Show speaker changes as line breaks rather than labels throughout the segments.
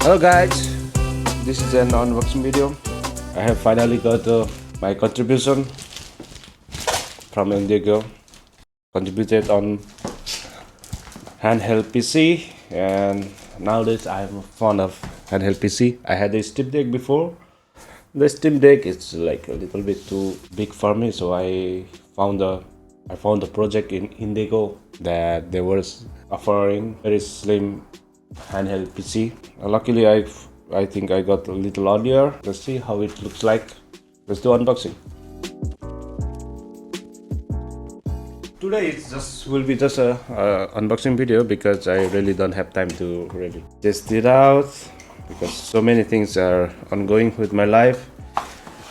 Hello guys, this is an unboxing video. I have finally got my contribution from Indigo. Contributed on handheld PC, and nowadays I'm fond of handheld PC. I had a Steam Deck before. The Steam Deck is like a little bit too big for me, so I found a project in Indigo that they were offering very slim handheld PC. Luckily, I think I got a little earlier. Let's see how it looks like. Let's do unboxing. Today will be just a unboxing video because I really don't have time to really test it out because so many things are ongoing with my life,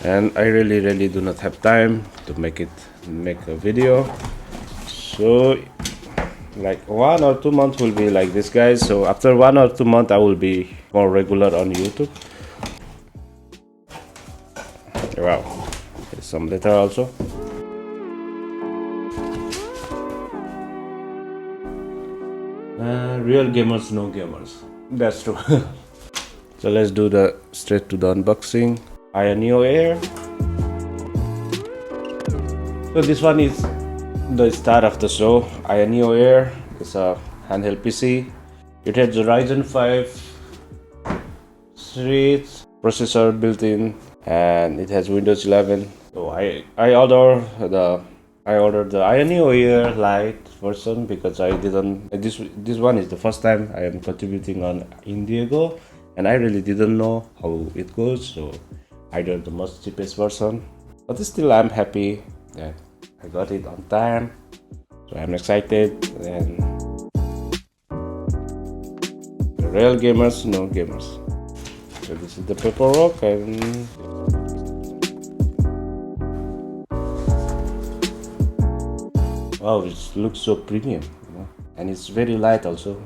and I really do not have time to make a video. So like 1 or 2 months will be like this, guys. So after 1 or 2 months I will be more regular on YouTube. Wow, there's some letter also. Real gamers, no gamers. That's true. So let's do straight to the unboxing. AYANEO Air. So this one is the start of the show. AYANEO Air is a handheld PC. It has a Ryzen 5 series processor built in, and it has Windows 11. So I ordered the AYANEO Air Lite version because this one is the first time I am contributing on Indigo, and I really didn't know how it goes, so I got the most cheapest version. But still I'm happy that I got it on time, so I'm excited. And the real gamers, no gamers. So this is the paperwork, and wow, it looks so premium, you know? And it's very light also.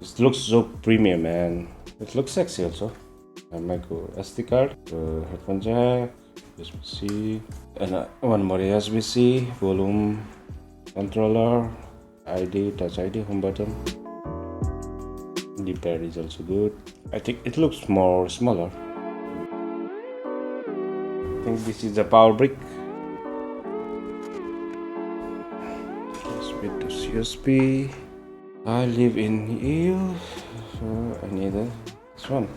It looks so premium, and it looks sexy also. A micro SD card, headphone jack, USB-C, and one more USB-C, volume controller, ID, touch ID, home button. The pad is also good. I think it looks more smaller. I think this is a power brick. USB to USB. I live in EU, so I need this one.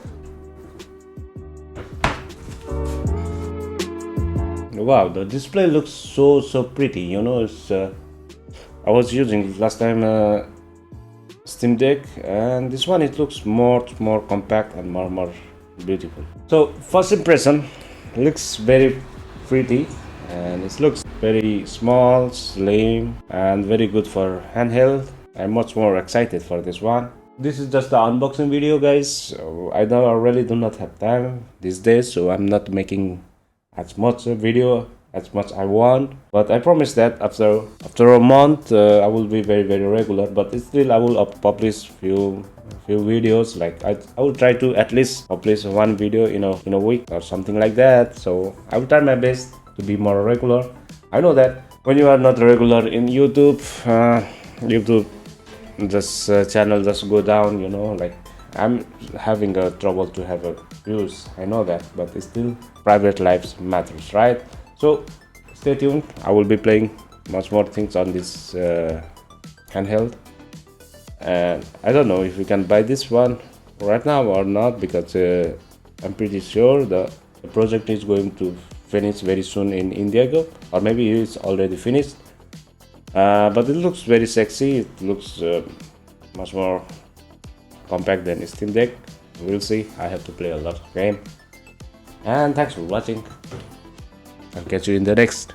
Wow, the display looks so pretty, you know. It's I was using last time Steam Deck, and this one it looks more compact and more beautiful. So first impression, looks very pretty, and it looks very small, slim, and very good for handheld. I'm much more excited for this one. This is just the unboxing video, guys. So I really do not have time these days, so I'm not making as much video as much I want, but I promise that after a month I will be very regular. But still I will publish few videos. Like I will try to at least publish one video in a week or something like that. So I will try my best to be more regular. I know that when you are not regular in YouTube, YouTube channel just go down, you know. Like I'm having a trouble to have views, I know that, but still private lives matters, right? So stay tuned. I will be playing much more things on this handheld, and I don't know if we can buy this one right now or not, because I'm pretty sure the project is going to finish very soon in Indigo, or maybe it's already finished. But it looks very sexy. It looks much more compact than Steam Deck. We'll see. I have to play a lot of game. And thanks for watching. I'll catch you in the next.